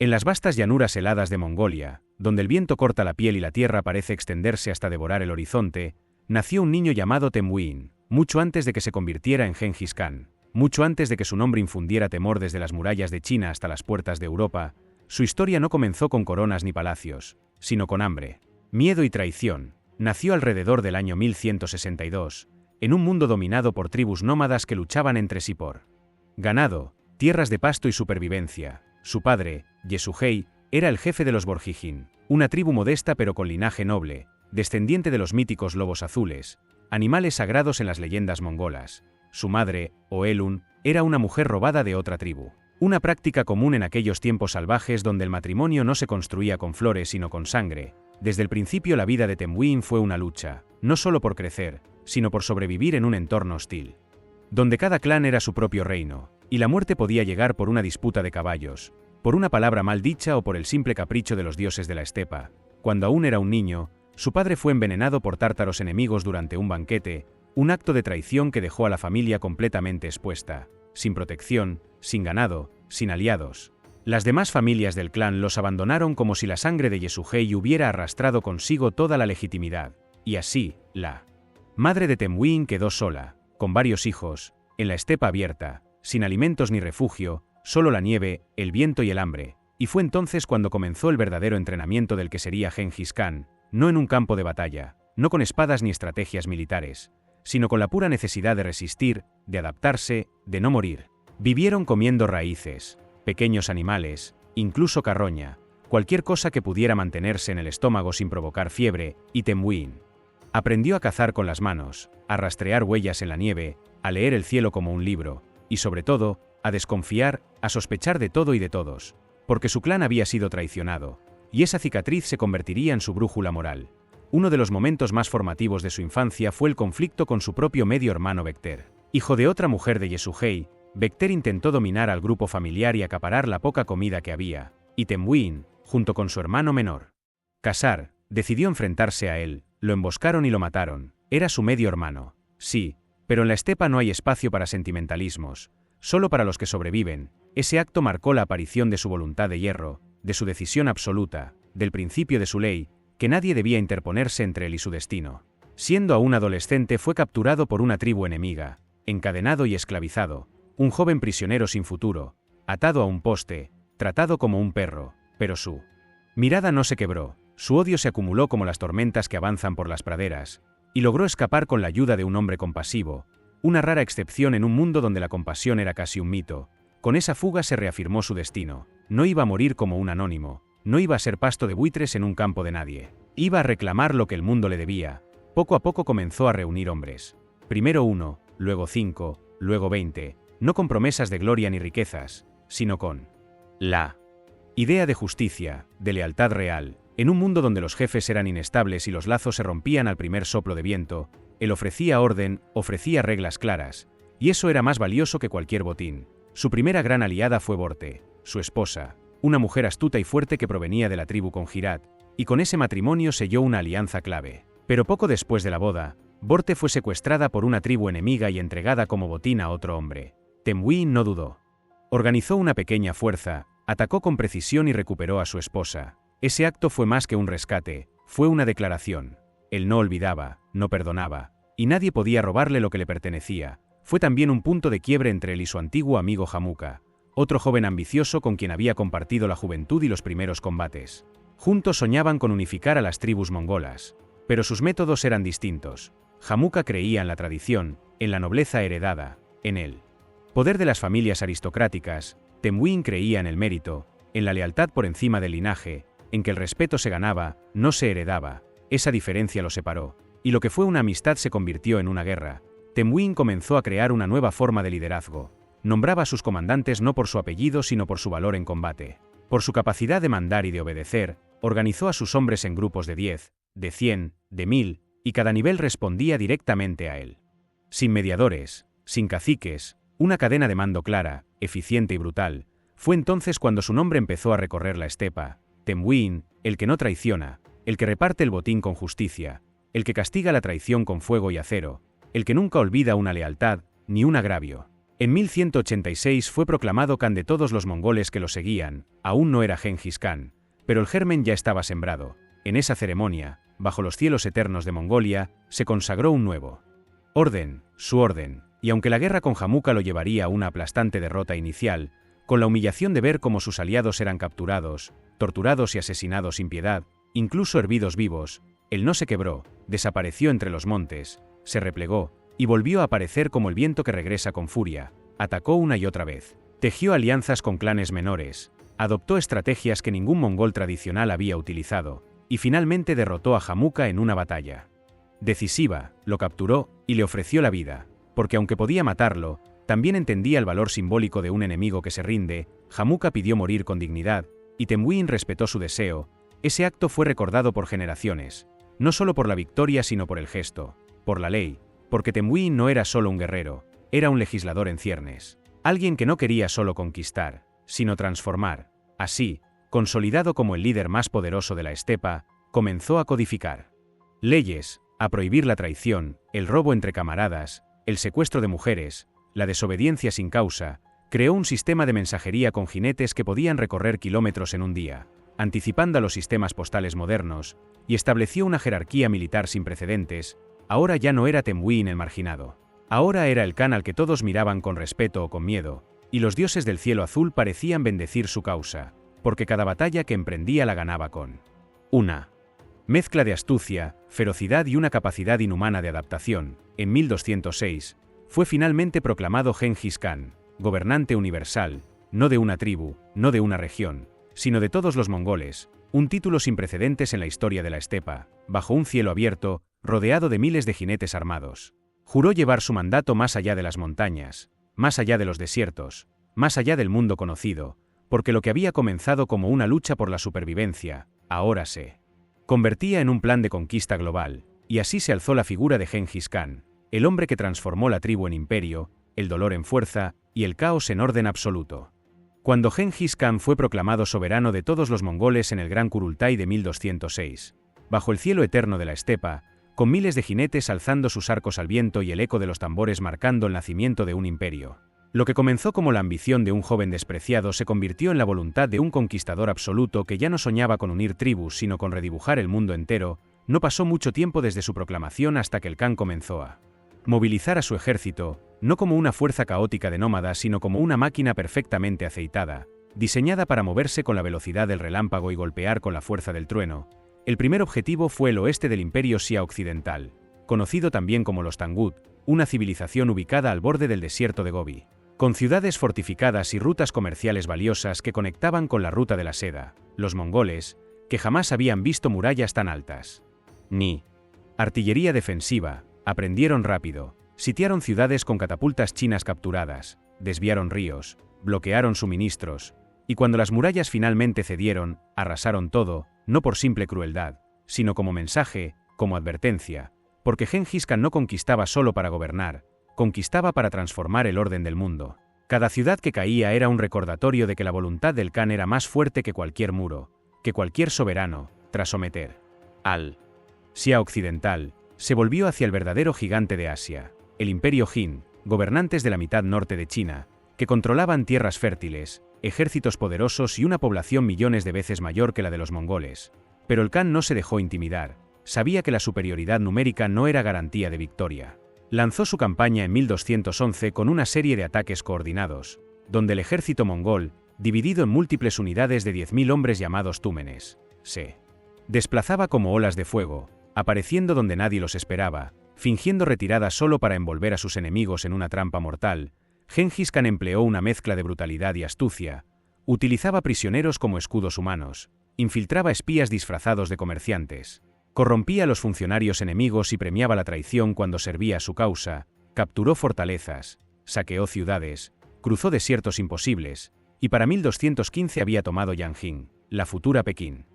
En las vastas llanuras heladas de Mongolia, donde el viento corta la piel y la tierra parece extenderse hasta devorar el horizonte, nació un niño llamado Temujin, mucho antes de que se convirtiera en Gengis Khan, mucho antes de que su nombre infundiera temor desde las murallas de China hasta las puertas de Europa. Su historia no comenzó con coronas ni palacios, sino con hambre, miedo y traición. Nació alrededor del año 1162, en un mundo dominado por tribus nómadas que luchaban entre sí por ganado, tierras de pasto y supervivencia. Su padre, Yesugei, era el jefe de los Borjigin, una tribu modesta pero con linaje noble, descendiente de los míticos lobos azules, animales sagrados en las leyendas mongolas. Su madre, Oelun, era una mujer robada de otra tribu. Una práctica común en aquellos tiempos salvajes donde el matrimonio no se construía con flores sino con sangre. Desde el principio la vida de Temujin fue una lucha, no solo por crecer, sino por sobrevivir en un entorno hostil, donde cada clan era su propio reino, y la muerte podía llegar por una disputa de caballos, por una palabra mal dicha o por el simple capricho de los dioses de la estepa. Cuando aún era un niño, su padre fue envenenado por tártaros enemigos durante un banquete, un acto de traición que dejó a la familia completamente expuesta, sin protección, sin ganado, sin aliados. Las demás familias del clan los abandonaron como si la sangre de Yesugei hubiera arrastrado consigo toda la legitimidad, y así, la madre de Temujin quedó sola, con varios hijos, en la estepa abierta, sin alimentos ni refugio, solo la nieve, el viento y el hambre, y fue entonces cuando comenzó el verdadero entrenamiento del que sería Gengis Khan, no en un campo de batalla, no con espadas ni estrategias militares, sino con la pura necesidad de resistir, de adaptarse, de no morir. Vivieron comiendo raíces, pequeños animales, incluso carroña, cualquier cosa que pudiera mantenerse en el estómago sin provocar fiebre, y Temujin aprendió a cazar con las manos, a rastrear huellas en la nieve, a leer el cielo como un libro, y sobre todo, a desconfiar, a sospechar de todo y de todos, porque su clan había sido traicionado, y esa cicatriz se convertiría en su brújula moral. Uno de los momentos más formativos de su infancia fue el conflicto con su propio medio hermano Bekter. Hijo de otra mujer de Yesugei, Bekter intentó dominar al grupo familiar y acaparar la poca comida que había, y Temujin, junto con su hermano menor, Kasar, decidió enfrentarse a él. Lo emboscaron y lo mataron. Era su medio hermano. Sí, pero en la estepa no hay espacio para sentimentalismos, solo para los que sobreviven. Ese acto marcó la aparición de su voluntad de hierro, de su decisión absoluta, del principio de su ley, que nadie debía interponerse entre él y su destino. Siendo aún adolescente fue capturado por una tribu enemiga, encadenado y esclavizado, un joven prisionero sin futuro, atado a un poste, tratado como un perro, pero su mirada no se quebró, su odio se acumuló como las tormentas que avanzan por las praderas, y logró escapar con la ayuda de un hombre compasivo, una rara excepción en un mundo donde la compasión era casi un mito. Con esa fuga se reafirmó su destino, no iba a morir como un anónimo, no iba a ser pasto de buitres en un campo de nadie, iba a reclamar lo que el mundo le debía. Poco a poco comenzó a reunir hombres, primero 1, luego 5, luego 20, no con promesas de gloria ni riquezas, sino con la idea de justicia, de lealtad real. En un mundo donde los jefes eran inestables y los lazos se rompían al primer soplo de viento, él ofrecía orden, ofrecía reglas claras, y eso era más valioso que cualquier botín. Su primera gran aliada fue Borte, su esposa, una mujer astuta y fuerte que provenía de la tribu Conjirat, y con ese matrimonio selló una alianza clave. Pero poco después de la boda, Borte fue secuestrada por una tribu enemiga y entregada como botín a otro hombre. Temujin no dudó. Organizó una pequeña fuerza, atacó con precisión y recuperó a su esposa. Ese acto fue más que un rescate, fue una declaración. Él no olvidaba, no perdonaba, y nadie podía robarle lo que le pertenecía. Fue también un punto de quiebre entre él y su antiguo amigo Jamuka, otro joven ambicioso con quien había compartido la juventud y los primeros combates. Juntos soñaban con unificar a las tribus mongolas, pero sus métodos eran distintos. Jamuka creía en la tradición, en la nobleza heredada, en el poder de las familias aristocráticas. Temujin creía en el mérito, en la lealtad por encima del linaje, en que el respeto se ganaba, no se heredaba. Esa diferencia lo separó, y lo que fue una amistad se convirtió en una guerra. Temujin comenzó a crear una nueva forma de liderazgo. Nombraba a sus comandantes no por su apellido sino por su valor en combate. Por su capacidad de mandar y de obedecer, organizó a sus hombres en grupos de 10, de 100, de 1000, y cada nivel respondía directamente a él. Sin mediadores, sin caciques, una cadena de mando clara, eficiente y brutal. Fue entonces cuando su nombre empezó a recorrer la estepa. Temujin, el que no traiciona, el que reparte el botín con justicia, el que castiga la traición con fuego y acero, el que nunca olvida una lealtad, ni un agravio. En 1186 fue proclamado Kan de todos los mongoles que lo seguían. Aún no era Gengis Khan, pero el germen ya estaba sembrado. En esa ceremonia, bajo los cielos eternos de Mongolia, se consagró un nuevo orden, su orden, y aunque la guerra con Jamuka lo llevaría a una aplastante derrota inicial, con la humillación de ver cómo sus aliados eran capturados, torturados y asesinados sin piedad, incluso hervidos vivos, él no se quebró, desapareció entre los montes, se replegó, y volvió a aparecer como el viento que regresa con furia, atacó una y otra vez, tejió alianzas con clanes menores, adoptó estrategias que ningún mongol tradicional había utilizado, y finalmente derrotó a Jamuka en una batalla decisiva, lo capturó y le ofreció la vida, porque aunque podía matarlo, también entendía el valor simbólico de un enemigo que se rinde. Jamuka pidió morir con dignidad, y Temujin respetó su deseo. Ese acto fue recordado por generaciones, no solo por la victoria sino por el gesto, por la ley, porque Temujin no era solo un guerrero, era un legislador en ciernes, alguien que no quería solo conquistar, sino transformar. Así, consolidado como el líder más poderoso de la estepa, comenzó a codificar leyes, a prohibir la traición, el robo entre camaradas, el secuestro de mujeres, la desobediencia sin causa. Creó un sistema de mensajería con jinetes que podían recorrer kilómetros en un día, anticipando a los sistemas postales modernos, y estableció una jerarquía militar sin precedentes. Ahora ya no era Temujin el marginado. Ahora era el Khan al que todos miraban con respeto o con miedo, y los dioses del cielo azul parecían bendecir su causa, porque cada batalla que emprendía la ganaba con una mezcla de astucia, ferocidad y una capacidad inhumana de adaptación. En 1206, fue finalmente proclamado Gengis Khan, gobernante universal, no de una tribu, no de una región, sino de todos los mongoles, un título sin precedentes en la historia de la estepa, bajo un cielo abierto, rodeado de miles de jinetes armados. Juró llevar su mandato más allá de las montañas, más allá de los desiertos, más allá del mundo conocido, porque lo que había comenzado como una lucha por la supervivencia, ahora se convertía en un plan de conquista global, y así se alzó la figura de Gengis Khan, el hombre que transformó la tribu en imperio, el dolor en fuerza, y el caos en orden absoluto. Cuando Gengis Khan fue proclamado soberano de todos los mongoles en el Gran Kurultai de 1206, bajo el cielo eterno de la estepa, con miles de jinetes alzando sus arcos al viento y el eco de los tambores marcando el nacimiento de un imperio. Lo que comenzó como la ambición de un joven despreciado se convirtió en la voluntad de un conquistador absoluto que ya no soñaba con unir tribus sino con redibujar el mundo entero. No pasó mucho tiempo desde su proclamación hasta que el Khan comenzó a movilizar a su ejército, no como una fuerza caótica de nómadas sino como una máquina perfectamente aceitada, diseñada para moverse con la velocidad del relámpago y golpear con la fuerza del trueno. El primer objetivo fue el oeste del Imperio Xia Occidental, conocido también como los Tangut, una civilización ubicada al borde del desierto de Gobi, con ciudades fortificadas y rutas comerciales valiosas que conectaban con la ruta de la seda. Los mongoles, que jamás habían visto murallas tan altas, ni artillería defensiva, aprendieron rápido, sitiaron ciudades con catapultas chinas capturadas, desviaron ríos, bloquearon suministros, y cuando las murallas finalmente cedieron, arrasaron todo, no por simple crueldad, sino como mensaje, como advertencia, porque Gengis Khan no conquistaba solo para gobernar, conquistaba para transformar el orden del mundo. Cada ciudad que caía era un recordatorio de que la voluntad del Khan era más fuerte que cualquier muro, que cualquier soberano, tras someter al Xia Occidental, se volvió hacia el verdadero gigante de Asia, el Imperio Jin, gobernantes de la mitad norte de China, que controlaban tierras fértiles, ejércitos poderosos y una población millones de veces mayor que la de los mongoles. Pero el Khan no se dejó intimidar, sabía que la superioridad numérica no era garantía de victoria. Lanzó su campaña en 1211 con una serie de ataques coordinados, donde el ejército mongol, dividido en múltiples unidades de 10.000 hombres llamados túmenes, se desplazaba como olas de fuego, apareciendo donde nadie los esperaba, fingiendo retirada solo para envolver a sus enemigos en una trampa mortal. Gengis Khan empleó una mezcla de brutalidad y astucia, utilizaba prisioneros como escudos humanos, infiltraba espías disfrazados de comerciantes, corrompía a los funcionarios enemigos y premiaba la traición cuando servía a su causa, capturó fortalezas, saqueó ciudades, cruzó desiertos imposibles, y para 1215 había tomado Yanjing, la futura Pekín,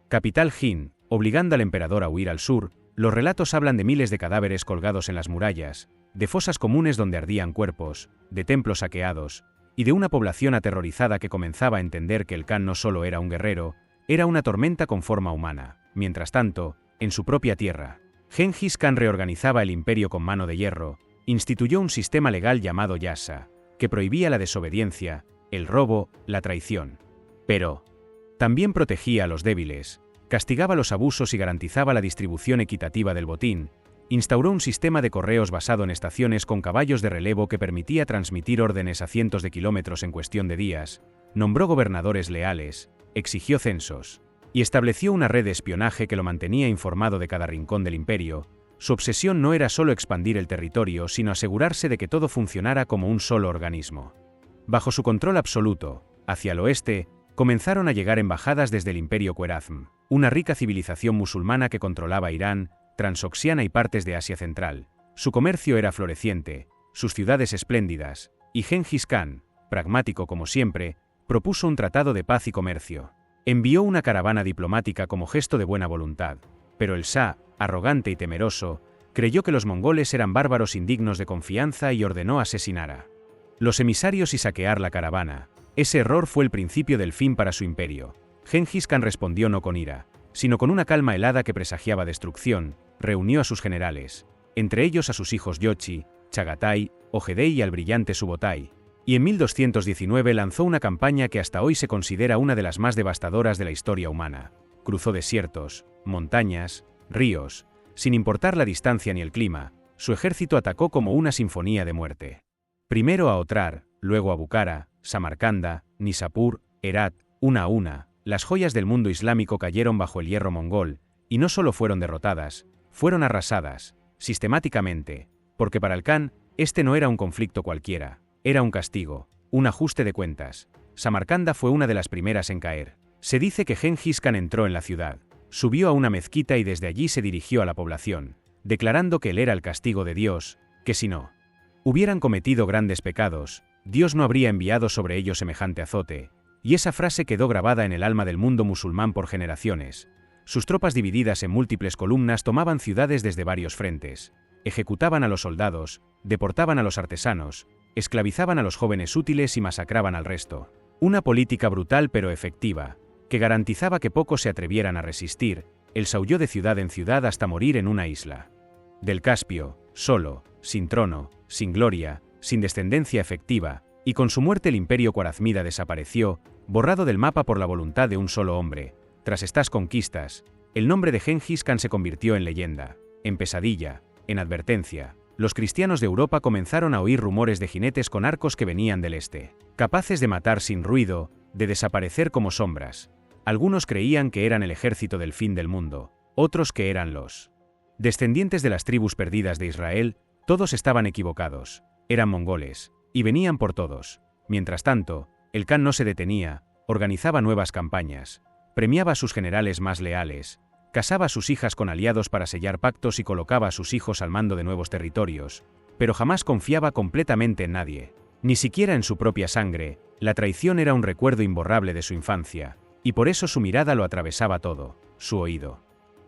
capital Jin, obligando al emperador a huir al sur. Los relatos hablan de miles de cadáveres colgados en las murallas, de fosas comunes donde ardían cuerpos, de templos saqueados, y de una población aterrorizada que comenzaba a entender que el Khan no solo era un guerrero, era una tormenta con forma humana. Mientras tanto, en su propia tierra, Gengis Khan reorganizaba el imperio con mano de hierro, instituyó un sistema legal llamado Yasa, que prohibía la desobediencia, el robo, la traición. Pero también protegía a los débiles, castigaba los abusos y garantizaba la distribución equitativa del botín. Instauró un sistema de correos basado en estaciones con caballos de relevo que permitía transmitir órdenes a cientos de kilómetros en cuestión de días, nombró gobernadores leales, exigió censos, y estableció una red de espionaje que lo mantenía informado de cada rincón del imperio. Su obsesión no era solo expandir el territorio, sino asegurarse de que todo funcionara como un solo organismo. Bajo su control absoluto, hacia el oeste, comenzaron a llegar embajadas desde el Imperio Khwarezm, una rica civilización musulmana que controlaba Irán, Transoxiana y partes de Asia Central. Su comercio era floreciente, sus ciudades espléndidas, y Gengis Khan, pragmático como siempre, propuso un tratado de paz y comercio. Envió una caravana diplomática como gesto de buena voluntad, pero el Shah, arrogante y temeroso, creyó que los mongoles eran bárbaros indignos de confianza y ordenó asesinar a los emisarios y saquear la caravana. Ese error fue el principio del fin para su imperio. Gengis Khan respondió no con ira, sino con una calma helada que presagiaba destrucción. Reunió a sus generales, entre ellos a sus hijos Yochi, Chagatai, Ojedei y al brillante Subotai, y en 1219 lanzó una campaña que hasta hoy se considera una de las más devastadoras de la historia humana. Cruzó desiertos, montañas, ríos, sin importar la distancia ni el clima, su ejército atacó como una sinfonía de muerte. Primero a Otrar, luego a Bukhara, Samarcanda, Nishapur, Herat, una a una, las joyas del mundo islámico cayeron bajo el hierro mongol, y no solo fueron derrotadas, fueron arrasadas, sistemáticamente, porque para el Khan, este no era un conflicto cualquiera, era un castigo, un ajuste de cuentas. Samarcanda fue una de las primeras en caer. Se dice que Gengis Khan entró en la ciudad, subió a una mezquita y desde allí se dirigió a la población, declarando que él era el castigo de Dios, que si no hubieran cometido grandes pecados, Dios no habría enviado sobre ellos semejante azote, y esa frase quedó grabada en el alma del mundo musulmán por generaciones. Sus tropas divididas en múltiples columnas tomaban ciudades desde varios frentes, ejecutaban a los soldados, deportaban a los artesanos, esclavizaban a los jóvenes útiles y masacraban al resto. Una política brutal pero efectiva, que garantizaba que pocos se atrevieran a resistir. Él saulló de ciudad en ciudad hasta morir en una isla del Caspio, solo, sin trono, sin gloria, sin descendencia efectiva, y con su muerte el imperio khwarezmida desapareció, borrado del mapa por la voluntad de un solo hombre. Tras estas conquistas, el nombre de Gengis Khan se convirtió en leyenda, en pesadilla, en advertencia. Los cristianos de Europa comenzaron a oír rumores de jinetes con arcos que venían del este, capaces de matar sin ruido, de desaparecer como sombras. Algunos creían que eran el ejército del fin del mundo, otros que eran los descendientes de las tribus perdidas de Israel. Todos estaban equivocados, eran mongoles, y venían por todos. Mientras tanto, el Khan no se detenía, organizaba nuevas campañas, premiaba a sus generales más leales, casaba a sus hijas con aliados para sellar pactos y colocaba a sus hijos al mando de nuevos territorios, pero jamás confiaba completamente en nadie, ni siquiera en su propia sangre. La traición era un recuerdo imborrable de su infancia, y por eso su mirada lo atravesaba todo. Su oído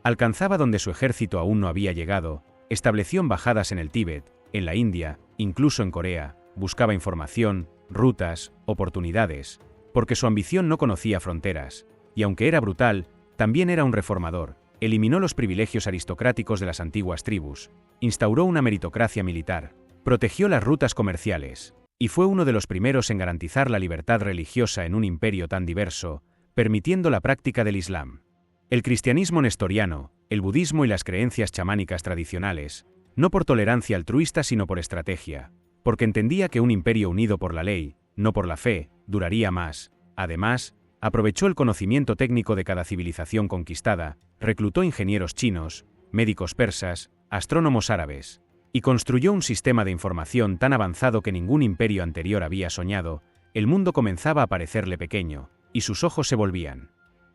alcanzaba donde su ejército aún no había llegado, estableció embajadas en el Tíbet, en la India, incluso en Corea, buscaba información, rutas, oportunidades, porque su ambición no conocía fronteras, y aunque era brutal, también era un reformador. Eliminó los privilegios aristocráticos de las antiguas tribus, instauró una meritocracia militar, protegió las rutas comerciales, y fue uno de los primeros en garantizar la libertad religiosa en un imperio tan diverso, permitiendo la práctica del Islam, el cristianismo nestoriano, el budismo y las creencias chamánicas tradicionales, no por tolerancia altruista sino por estrategia, porque entendía que un imperio unido por la ley, no por la fe, duraría más. Además, aprovechó el conocimiento técnico de cada civilización conquistada, reclutó ingenieros chinos, médicos persas, astrónomos árabes, y construyó un sistema de información tan avanzado que ningún imperio anterior había soñado. El mundo comenzaba a parecerle pequeño, y sus ojos se volvían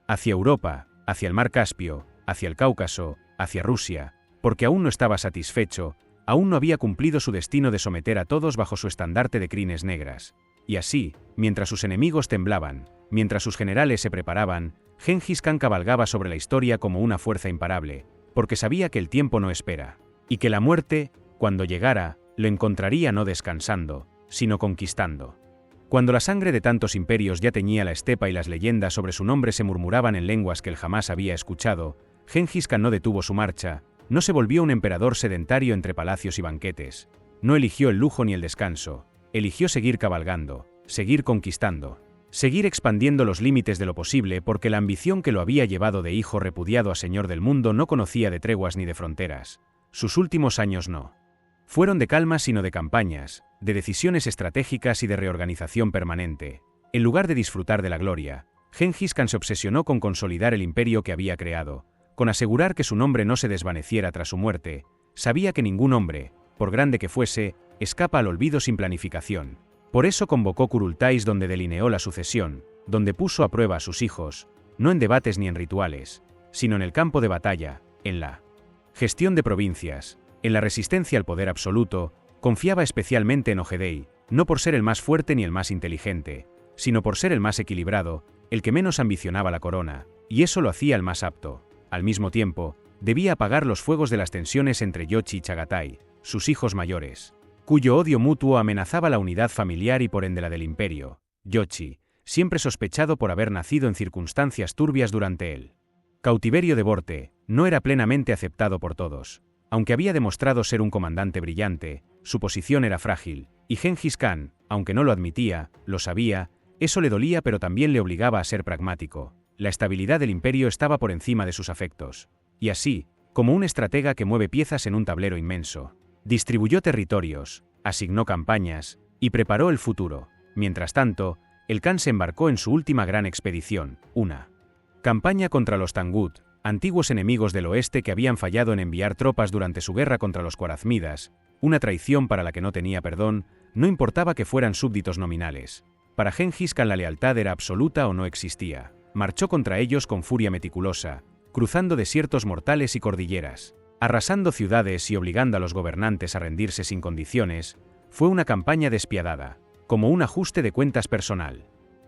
hacia Europa, hacia el mar Caspio, hacia el Cáucaso, hacia Rusia, porque aún no estaba satisfecho, aún no había cumplido su destino de someter a todos bajo su estandarte de crines negras. Y así, mientras sus enemigos temblaban, mientras sus generales se preparaban, Gengis Khan cabalgaba sobre la historia como una fuerza imparable, porque sabía que el tiempo no espera, y que la muerte, cuando llegara, lo encontraría no descansando, sino conquistando. Cuando la sangre de tantos imperios ya teñía la estepa y las leyendas sobre su nombre se murmuraban en lenguas que él jamás había escuchado, Gengis Khan no detuvo su marcha, no se volvió un emperador sedentario entre palacios y banquetes, no eligió el lujo ni el descanso, eligió seguir cabalgando, seguir conquistando, seguir expandiendo los límites de lo posible porque la ambición que lo había llevado de hijo repudiado a señor del mundo no conocía de treguas ni de fronteras. Sus últimos años no fueron de calmas sino de campañas, de decisiones estratégicas y de reorganización permanente. En lugar de disfrutar de la gloria, Gengis Khan se obsesionó con consolidar el imperio que había creado, con asegurar que su nombre no se desvaneciera tras su muerte. Sabía que ningún hombre, por grande que fuese, escapa al olvido sin planificación. Por eso convocó Kurultais, donde delineó la sucesión, donde puso a prueba a sus hijos, no en debates ni en rituales, sino en el campo de batalla, en la gestión de provincias, en la resistencia al poder absoluto. Confiaba especialmente en Ojedei, no por ser el más fuerte ni el más inteligente, sino por ser el más equilibrado, el que menos ambicionaba la corona, y eso lo hacía el más apto. Al mismo tiempo, debía apagar los fuegos de las tensiones entre Yochi y Chagatai, sus hijos mayores, cuyo odio mutuo amenazaba la unidad familiar y por ende la del imperio. Yochi, siempre sospechado por haber nacido en circunstancias turbias durante el cautiverio de Borte, no era plenamente aceptado por todos. Aunque había demostrado ser un comandante brillante, su posición era frágil, y Gengis Khan, aunque no lo admitía, lo sabía. Eso le dolía pero también le obligaba a ser pragmático. La estabilidad del imperio estaba por encima de sus afectos. Y así, como un estratega que mueve piezas en un tablero inmenso, distribuyó territorios, asignó campañas, y preparó el futuro. Mientras tanto, el Khan se embarcó en su última gran expedición, una campaña contra los Tangut, antiguos enemigos del oeste que habían fallado en enviar tropas durante su guerra contra los Khwarazmídas, una traición para la que no tenía perdón. No importaba que fueran súbditos nominales. Para Gengis Khan la lealtad era absoluta o no existía. Marchó contra ellos con furia meticulosa, cruzando desiertos mortales y cordilleras, arrasando ciudades y obligando a los gobernantes a rendirse sin condiciones. Fue una campaña despiadada, como un ajuste de cuentas personal,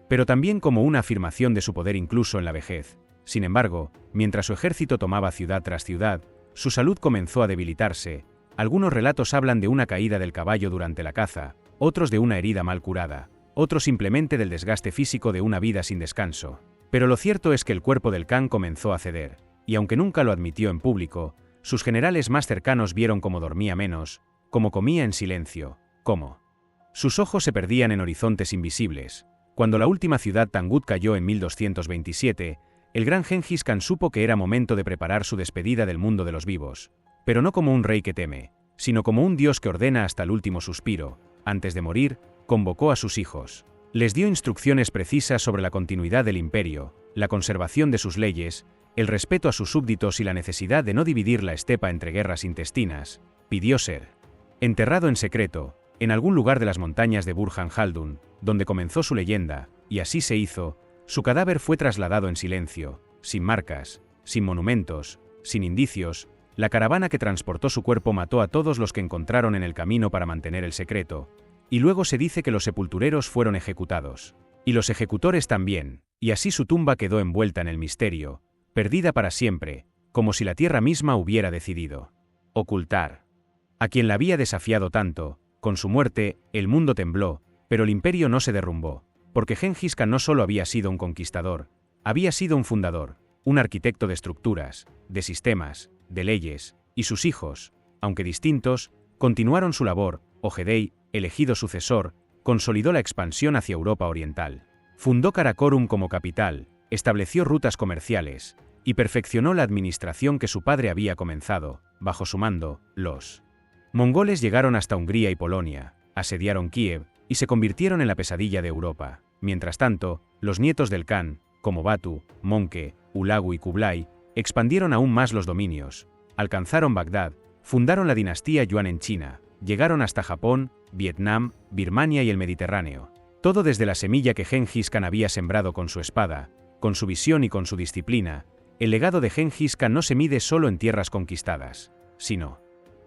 pero también como una afirmación de su poder incluso en la vejez. Sin embargo, mientras su ejército tomaba ciudad tras ciudad, su salud comenzó a debilitarse. Algunos relatos hablan de una caída del caballo durante la caza, otros de una herida mal curada, otros simplemente del desgaste físico de una vida sin descanso. Pero lo cierto es que el cuerpo del Khan comenzó a ceder, y aunque nunca lo admitió en público, sus generales más cercanos vieron cómo dormía menos, cómo comía en silencio, cómo sus ojos se perdían en horizontes invisibles. Cuando la última ciudad Tangut cayó en 1227, el gran Gengis Khan supo que era momento de preparar su despedida del mundo de los vivos, pero no como un rey que teme, sino como un dios que ordena hasta el último suspiro. Antes de morir, convocó a sus hijos. Les dio instrucciones precisas sobre la continuidad del imperio, la conservación de sus leyes, el respeto a sus súbditos y la necesidad de no dividir la estepa entre guerras intestinas. Pidió ser enterrado en secreto, en algún lugar de las montañas de Burhan Khaldun, donde comenzó su leyenda, y así se hizo. Su cadáver fue trasladado en silencio, sin marcas, sin monumentos, sin indicios. La caravana que transportó su cuerpo mató a todos los que encontraron en el camino para mantener el secreto, y luego se dice que los sepultureros fueron ejecutados, y los ejecutores también, y así su tumba quedó envuelta en el misterio, perdida para siempre, como si la tierra misma hubiera decidido ocultar a quien la había desafiado tanto. Con su muerte, el mundo tembló, pero el imperio no se derrumbó, porque Gengis Khan no solo había sido un conquistador, había sido un fundador, un arquitecto de estructuras, de sistemas, de leyes, y sus hijos, aunque distintos, continuaron su labor. Ojedei, elegido sucesor, consolidó la expansión hacia Europa Oriental. Fundó Karakorum como capital, estableció rutas comerciales, y perfeccionó la administración que su padre había comenzado. Bajo su mando, los mongoles llegaron hasta Hungría y Polonia, asediaron Kiev, y se convirtieron en la pesadilla de Europa. Mientras tanto, los nietos del Khan, como Batu, Monke, Hulagu y Kublai, expandieron aún más los dominios, alcanzaron Bagdad, fundaron la dinastía Yuan en China, llegaron hasta Japón, Vietnam, Birmania y el Mediterráneo. Todo desde la semilla que Gengis Khan había sembrado con su espada, con su visión y con su disciplina. El legado de Gengis Khan no se mide solo en tierras conquistadas, sino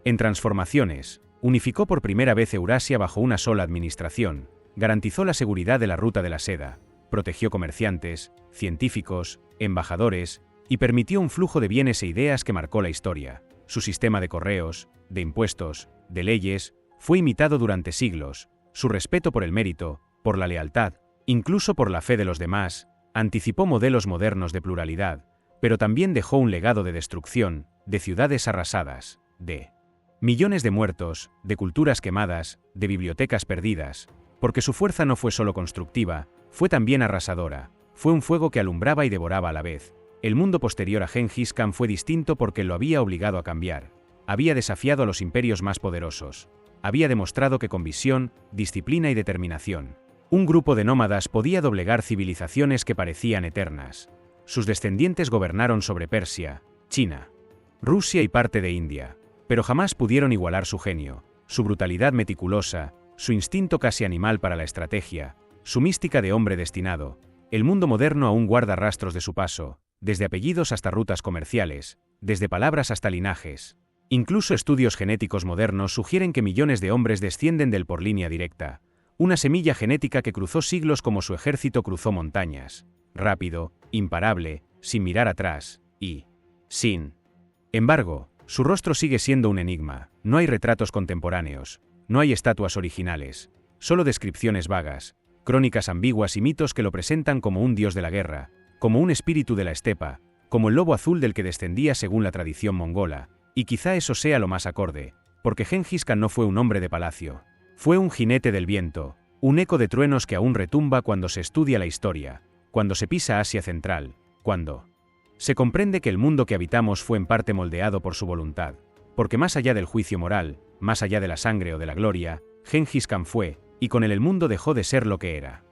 en transformaciones. Unificó por primera vez Eurasia bajo una sola administración, garantizó la seguridad de la ruta de la seda, protegió comerciantes, científicos, embajadores, y permitió un flujo de bienes e ideas que marcó la historia. Su sistema de correos, de impuestos, de leyes, fue imitado durante siglos. Su respeto por el mérito, por la lealtad, incluso por la fe de los demás, anticipó modelos modernos de pluralidad, pero también dejó un legado de destrucción, de ciudades arrasadas, de Millones de muertos, de culturas quemadas, de bibliotecas perdidas, porque su fuerza no fue solo constructiva, fue también arrasadora, fue un fuego que alumbraba y devoraba a la vez. El mundo posterior a Gengis Khan fue distinto porque lo había obligado a cambiar. Había desafiado a los imperios más poderosos. Había demostrado que con visión, disciplina y determinación, un grupo de nómadas podía doblegar civilizaciones que parecían eternas. Sus descendientes gobernaron sobre Persia, China, Rusia y parte de India, pero jamás pudieron igualar su genio, su brutalidad meticulosa, su instinto casi animal para la estrategia, su mística de hombre destinado. El mundo moderno aún guarda rastros de su paso, desde apellidos hasta rutas comerciales, desde palabras hasta linajes. Incluso estudios genéticos modernos sugieren que millones de hombres descienden de él por línea directa, una semilla genética que cruzó siglos como su ejército cruzó montañas, rápido, imparable, sin mirar atrás, y sin embargo, su rostro sigue siendo un enigma. No hay retratos contemporáneos, no hay estatuas originales, solo descripciones vagas, crónicas ambiguas y mitos que lo presentan como un dios de la guerra, como un espíritu de la estepa, como el lobo azul del que descendía según la tradición mongola, y quizá eso sea lo más acorde, porque Gengis Khan no fue un hombre de palacio, fue un jinete del viento, un eco de truenos que aún retumba cuando se estudia la historia, cuando se pisa Asia Central, cuando se comprende que el mundo que habitamos fue en parte moldeado por su voluntad, porque más allá del juicio moral, más allá de la sangre o de la gloria, Gengis Khan fue, y con él el mundo dejó de ser lo que era.